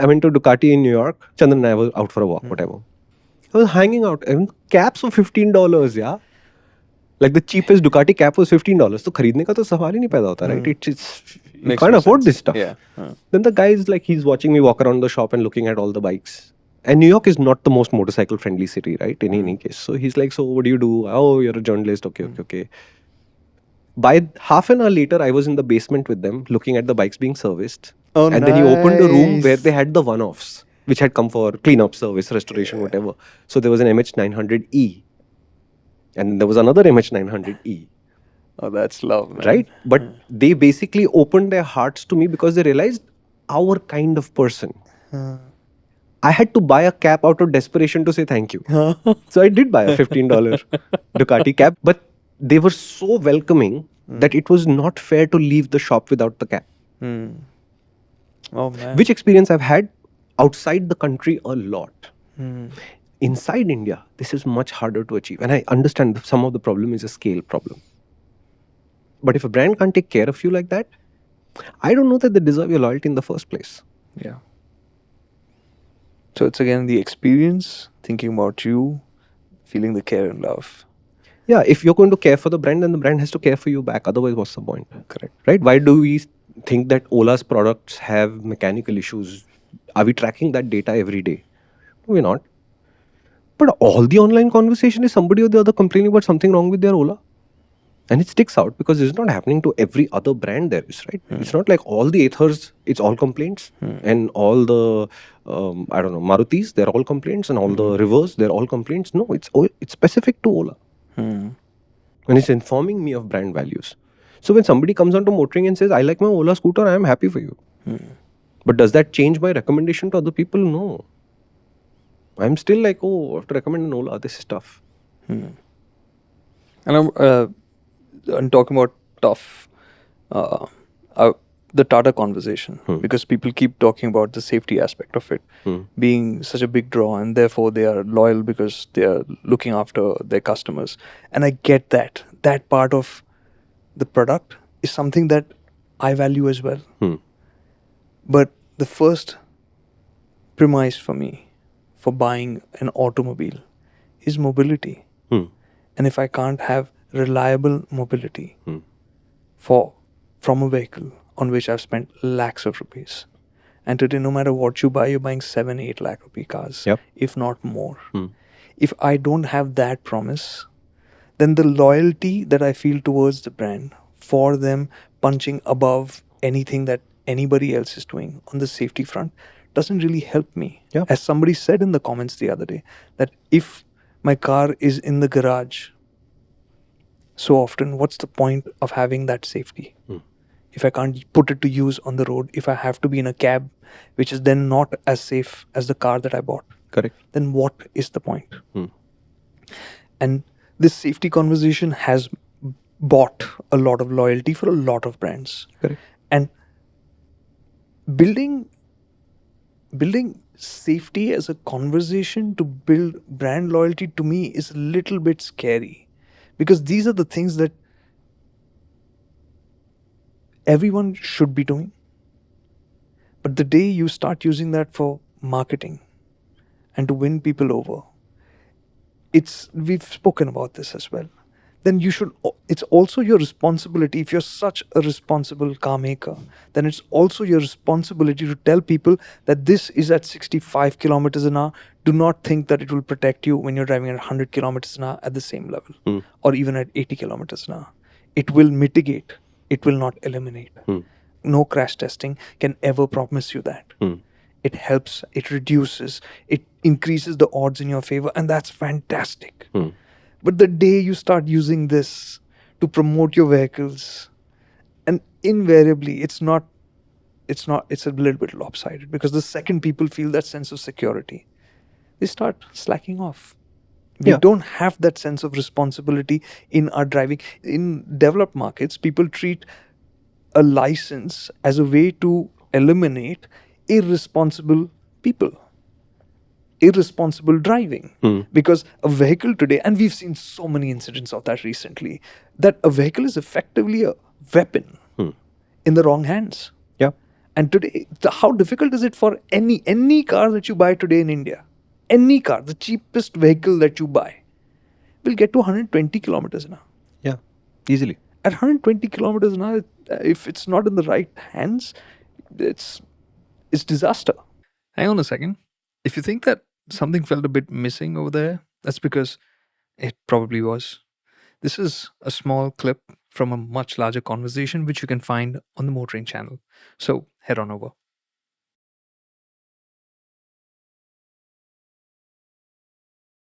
I went to Ducati in New York. Chandran and I were out for a walk, whatever. I was hanging out. And caps were $15, yeah. Like the cheapest Ducati cap was $15. So खरीदने का तो सवाल ही नहीं पैदा होता, right? It's you Makes can't no afford sense. this stuff. Yeah. Then the guy is like, he's watching me walk around the shop and looking at all the bikes. And New York is not the most motorcycle friendly city, right? In any case. So he's like, so what do you do? Oh, you're a journalist. Okay. By half an hour later, I was in the basement with them looking at the bikes being serviced. Oh, And then he opened a room where nice. they had the one-offs, which had come for cleanup service, restoration, whatever. So there was an MH900E. And there was another MH900E. Oh, that's love, man. Right? But they basically opened their hearts to me because they realized our kind of person. I had to buy a cap out of desperation to say thank you. So I did buy a $15 Ducati cap, but they were so welcoming that it was not fair to leave the shop without the cap. Oh, man. Which experience I've had outside the country a lot. Inside India, this is much harder to achieve. And I understand that some of the problem is a scale problem. But if a brand can't take care of you like that, I don't know that they deserve your loyalty in the first place. Yeah. So it's again the experience, thinking about you, feeling the care and love. Yeah, if you're going to care for the brand, then the brand has to care for you back. Otherwise, what's the point? Correct. Right? Why do we think that Ola's products have mechanical issues? Are we tracking that data every day? No, we're not. But all the online conversation is somebody or the other complaining about something wrong with their Ola. And it sticks out because it's not happening to every other brand there is, right? It's not like all the Aethers, it's all complaints. And all the, Marutis, they're all complaints. And all the Rivers, they're all complaints. No, it's specific to Ola. And it's informing me of brand values. So when somebody comes onto MotorInc and says, I like my Ola scooter, I am happy for you. But does that change my recommendation to other people? No. I'm still like, oh, I have to recommend an Ola, this is tough. And I'm talking about tough, the Tata conversation, because people keep talking about the safety aspect of it being such a big draw, and therefore they are loyal because they are looking after their customers. And I get that. That part of the product is something that I value as well. But the first premise for me for buying an automobile is mobility. And if I can't have reliable mobility from a vehicle on which I've spent lakhs of rupees, and today no matter what you buy, you're buying 7-8 lakh rupee cars, if not more. If I don't have that promise, then the loyalty that I feel towards the brand for them punching above anything that anybody else is doing on the safety front doesn't really help me. As somebody said in the comments the other day, that if my car is in the garage so often, what's the point of having that safety? If I can't put it to use on the road, if I have to be in a cab, which is then not as safe as the car that I bought. Correct. Then what is the point? And this safety conversation has bought a lot of loyalty for a lot of brands. Correct. And building safety as a conversation to build brand loyalty, to me, is a little bit scary, because these are the things that everyone should be doing. But the day you start using that for marketing and to win people over, we've spoken about this as well, then it's also your responsibility. If you're such a responsible car maker, then it's also your responsibility to tell people that this is at 65 kilometers an hour. Do not think that it will protect you when you're driving at 100 kilometers an hour at the same level, or even at 80 kilometers an hour. It will mitigate. It will not eliminate. No crash testing can ever promise you that. It helps, it reduces, it increases the odds in your favor, and that's fantastic. But the day you start using this to promote your vehicles, and invariably it's a little bit lopsided, because the second people feel that sense of security, they start slacking off. We don't have that sense of responsibility in our driving. In developed markets, people treat a license as a way to eliminate irresponsible people, irresponsible driving. Because a vehicle today, and we've seen so many incidents of that recently, that a vehicle is effectively a weapon in the wrong hands. And today, how difficult is it for any car that you buy today in India? Any car, the cheapest vehicle that you buy, will get to 120 kilometers an hour. Yeah, easily. At 120 kilometers an hour, if it's not in the right hands, it's it's disaster. Hang on a second. If you think that something felt a bit missing over there, that's because it probably was. This is a small clip from a much larger conversation which you can find on the MotorInc channel. So head on over.